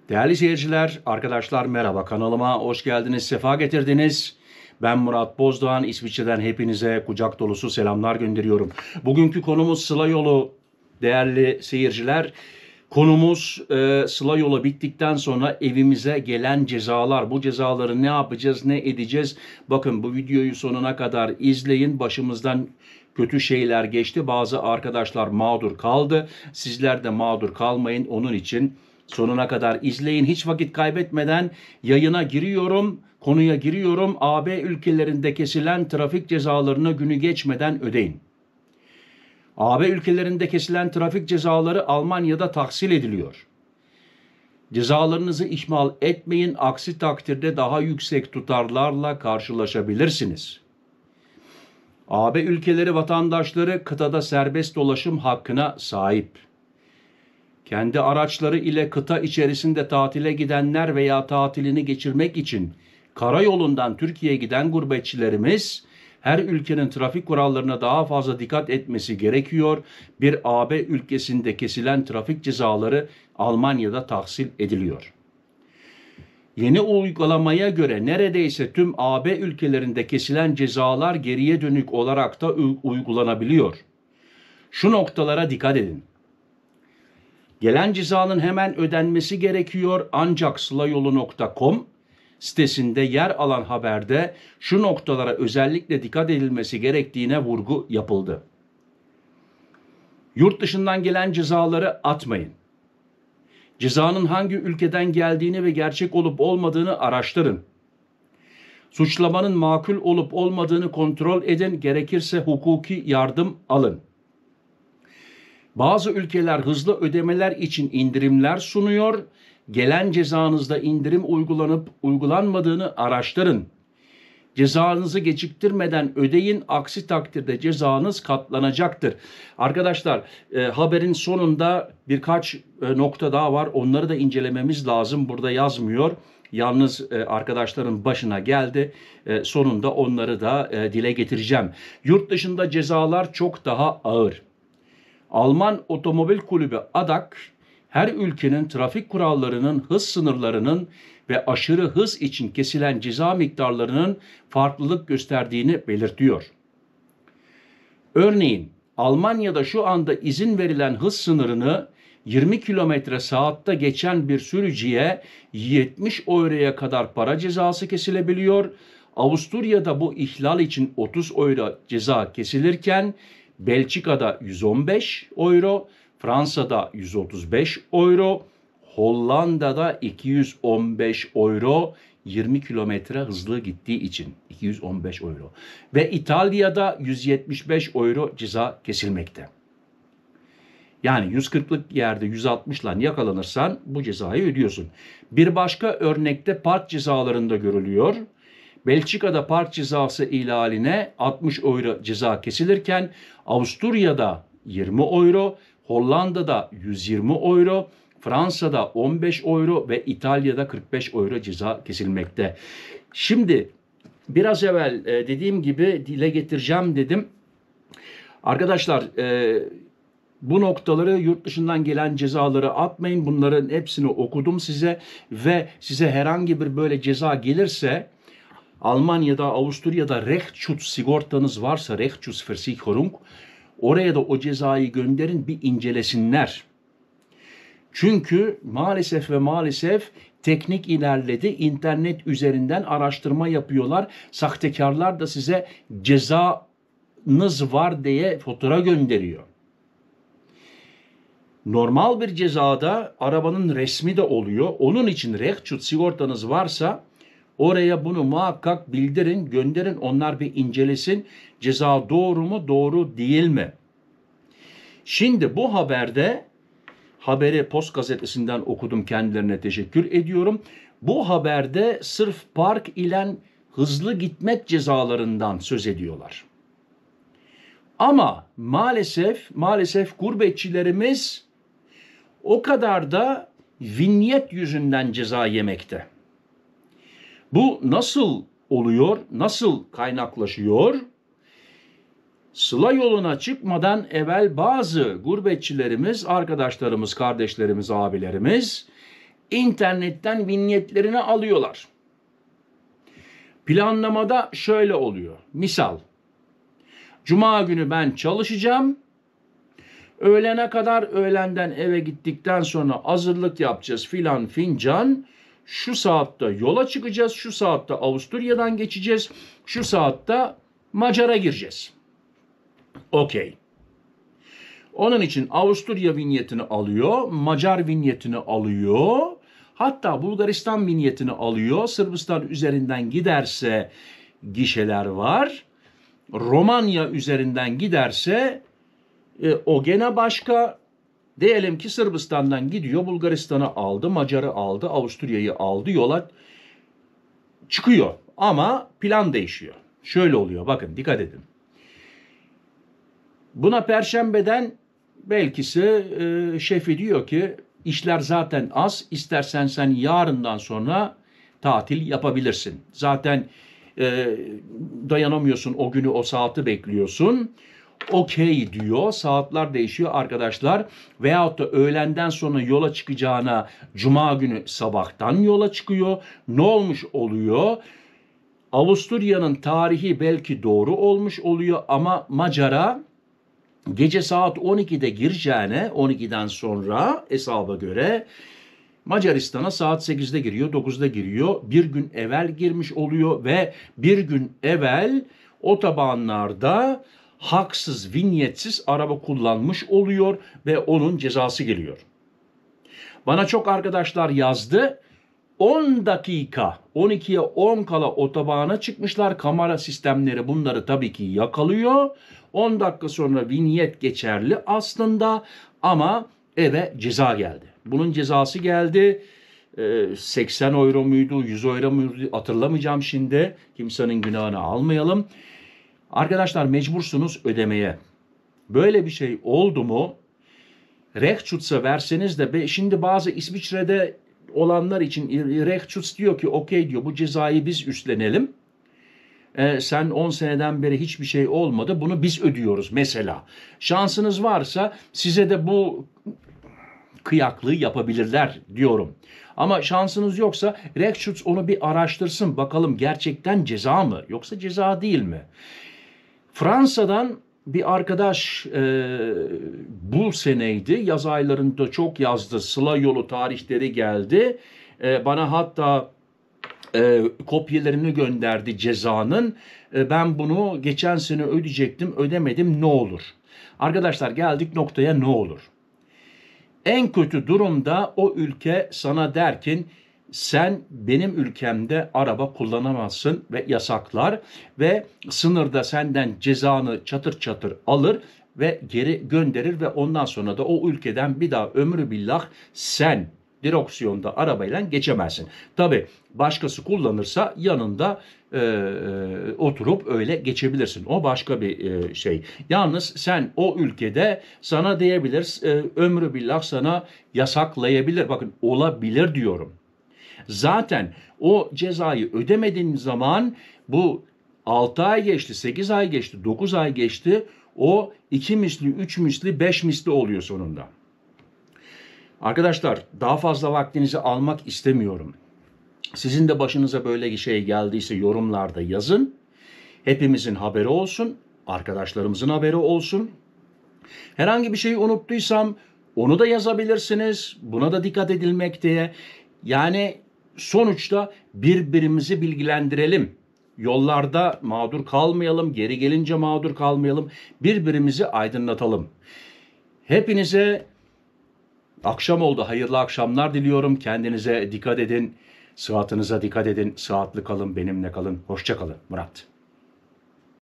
Değerli seyirciler, arkadaşlar merhaba, kanalıma hoş geldiniz, sefa getirdiniz. Ben Murat Bozdoğan, İsviçre'den hepinize kucak dolusu selamlar gönderiyorum. Bugünkü konumuz Sıla Yolu değerli seyirciler. Konumuz Sıla Yolu bittikten sonra evimize gelen cezalar. Bu cezaları ne yapacağız, ne edeceğiz? Bakın bu videoyu sonuna kadar izleyin. Başımızdan kötü şeyler geçti. Bazı arkadaşlar mağdur kaldı. Sizler de mağdur kalmayın. Onun için sonuna kadar izleyin. Hiç vakit kaybetmeden yayına giriyorum. Konuya giriyorum. AB ülkelerinde kesilen trafik cezalarını günü geçmeden ödeyin. AB ülkelerinde kesilen trafik cezaları Almanya'da tahsil ediliyor. Cezalarınızı ihmal etmeyin. Aksi takdirde daha yüksek tutarlarla karşılaşabilirsiniz. AB ülkeleri vatandaşları kıtada serbest dolaşım hakkına sahip. Kendi araçları ile kıta içerisinde tatile gidenler veya tatilini geçirmek için karayolundan Türkiye'ye giden gurbetçilerimiz her ülkenin trafik kurallarına daha fazla dikkat etmesi gerekiyor. Bir AB ülkesinde kesilen trafik cezaları Almanya'da tahsil ediliyor. Yeni uygulamaya göre neredeyse tüm AB ülkelerinde kesilen cezalar geriye dönük olarak da uygulanabiliyor. Şu noktalara dikkat edin. Gelen cezanın hemen ödenmesi gerekiyor ancak sılayolu.com sitesinde yer alan haberde şu noktalara özellikle dikkat edilmesi gerektiğine vurgu yapıldı. Yurt dışından gelen cezaları atmayın. Cezanın hangi ülkeden geldiğini ve gerçek olup olmadığını araştırın. Suçlamanın makul olup olmadığını kontrol edin, gerekirse hukuki yardım alın. Bazı ülkeler hızlı ödemeler için indirimler sunuyor. Gelen cezanızda indirim uygulanıp uygulanmadığını araştırın. Cezanızı geciktirmeden ödeyin, aksi takdirde cezanız katlanacaktır. Arkadaşlar haberin sonunda birkaç nokta daha var. Onları da incelememiz lazım. Burada yazmıyor. Yalnız arkadaşların başına geldi. Sonunda onları da dile getireceğim. Yurt dışında cezalar çok daha ağır. Alman Otomobil Kulübü ADAK, her ülkenin trafik kurallarının, hız sınırlarının ve aşırı hız için kesilen ceza miktarlarının farklılık gösterdiğini belirtiyor. Örneğin Almanya'da şu anda izin verilen hız sınırını 20 km/saatte geçen bir sürücüye 70 euroya kadar para cezası kesilebiliyor. Avusturya'da bu ihlal için 30 euro ceza kesilirken Belçika'da 115 euro, Fransa'da 135 euro, Hollanda'da 215 euro 20 kilometre hızlı gittiği için 215 euro ve İtalya'da 175 euro ceza kesilmekte. Yani 140'lık yerde 160'la yakalanırsan bu cezayı ödüyorsun. Bir başka örnekte park cezalarında görülüyor. Belçika'da park cezası ihlaline 60 euro ceza kesilirken Avusturya'da 20 euro, Hollanda'da 120 euro, Fransa'da 15 euro ve İtalya'da 45 euro ceza kesilmekte. Şimdi biraz evvel dediğim gibi dile getireceğim dedim. Arkadaşlar bu noktaları, yurt dışından gelen cezaları atmayın. Bunların hepsini okudum size ve size herhangi bir böyle ceza gelirse Almanya'da, Avusturya'da Rechtsschutz sigortanız varsa, Rechtsschutzversicherung, oraya da o cezayı gönderin, bir incelesinler. Çünkü maalesef teknik ilerledi. İnternet üzerinden araştırma yapıyorlar. Sahtekarlar da size cezanız var diye fatura gönderiyor. Normal bir cezada arabanın resmi de oluyor. Onun için Rechtsschutz sigortanız varsa oraya bunu muhakkak bildirin, gönderin. Onlar bir incelesin. Ceza doğru mu, doğru değil mi? Şimdi bu haberi Post Gazetesi'nden okudum. Kendilerine teşekkür ediyorum. Bu haberde sırf park ile hızlı gitmek cezalarından söz ediyorlar. Ama maalesef gurbetçilerimiz o kadar da vinyet yüzünden ceza yemekte. Bu nasıl oluyor? Nasıl kaynaklaşıyor? Sıla yoluna çıkmadan evvel bazı gurbetçilerimiz, arkadaşlarımız, kardeşlerimiz, abilerimiz internetten vinyetlerini alıyorlar. Planlamada şöyle oluyor. Misal, Cuma günü ben çalışacağım. Öğlene kadar, öğlenden eve gittikten sonra hazırlık yapacağız filan fincan. Şu saatte yola çıkacağız. Şu saatte Avusturya'dan geçeceğiz. Şu saatte Macar'a gireceğiz. Okey. Onun için Avusturya vinyetini alıyor. Macar vinyetini alıyor. Hatta Bulgaristan vinyetini alıyor. Sırbistan üzerinden giderse gişeler var. Romanya üzerinden giderse o gene başka. Diyelim ki Sırbistan'dan gidiyor, Bulgaristan'ı aldı, Macar'ı aldı, Avusturya'yı aldı, yola çıkıyor. Ama plan değişiyor. Şöyle oluyor, bakın dikkat edin. Buna Perşembeden belkisi şefi diyor ki işler zaten az, istersen sen yarından sonra tatil yapabilirsin. Zaten dayanamıyorsun, o günü o saati bekliyorsun. Okey diyor, saatler değişiyor arkadaşlar. Veyahut da öğlenden sonra yola çıkacağına Cuma günü sabahtan yola çıkıyor. Ne olmuş oluyor? Avusturya'nın tarihi belki doğru olmuş oluyor ama Macar'a gece saat 12'de gireceğine, 12'den sonra hesaba göre Macaristan'a saat 8'de giriyor, 9'da giriyor. Bir gün evvel girmiş oluyor ve bir gün evvel otobanlarda haksız, vinyetsiz araba kullanmış oluyor ve onun cezası geliyor. Bana çok arkadaşlar yazdı. 10 dakika, 12'ye 10 kala otobana çıkmışlar. Kamera sistemleri bunları tabii ki yakalıyor. 10 dakika sonra vinyet geçerli aslında ama eve ceza geldi. Bunun cezası geldi. 80 euro muydu, 100 euro muydu hatırlamayacağım şimdi. Kimsenin günahını almayalım. Arkadaşlar mecbursunuz ödemeye. Böyle bir şey oldu mu Rechtsschutz'a verseniz de şimdi bazı İsviçre'de olanlar için Rechtsschutz diyor ki okey diyor bu cezayı biz üstlenelim. Sen 10 seneden beri hiçbir şey olmadı bunu biz ödüyoruz mesela. Şansınız varsa size de bu kıyaklığı yapabilirler diyorum. Ama şansınız yoksa Rechtsschutz onu bir araştırsın bakalım gerçekten ceza mı yoksa ceza değil mi? Fransa'dan bir arkadaş bu seneydi. Yaz aylarında çok yazdı. Sıla yolu tarihleri geldi. Bana hatta kopyalarını gönderdi cezanın. Ben bunu geçen sene ödeyecektim. Ödemedim ne olur? Arkadaşlar geldik noktaya ne olur? En kötü durumda o ülke sana der ki sen benim ülkemde araba kullanamazsın ve yasaklar ve sınırda senden cezanı çatır çatır alır ve geri gönderir ve ondan sonra da o ülkeden bir daha ömrü billah sen direksiyonda arabayla geçemezsin. Tabi başkası kullanırsa yanında oturup öyle geçebilirsin. O başka bir şey. Yalnız sen o ülkede sana diyebilir ömrü billah sana yasaklayabilir. Bakın olabilir diyorum. Zaten o cezayı ödemediğin zaman bu 6 ay geçti, 8 ay geçti, 9 ay geçti. O 2 misli, 3 misli, 5 misli oluyor sonunda. Arkadaşlar daha fazla vaktinizi almak istemiyorum. Sizin de başınıza böyle bir şey geldiyse yorumlarda yazın. Hepimizin haberi olsun, arkadaşlarımızın haberi olsun. Herhangi bir şeyi unuttuysam onu da yazabilirsiniz. Buna da dikkat edilmekte. Yani sonuçta birbirimizi bilgilendirelim. Yollarda mağdur kalmayalım, geri gelince mağdur kalmayalım. Birbirimizi aydınlatalım. Hepinize akşam oldu. Hayırlı akşamlar diliyorum. Kendinize dikkat edin. Sıhhatinize dikkat edin. Sıhhatli kalın, benimle kalın. Hoşça kalın. Murat.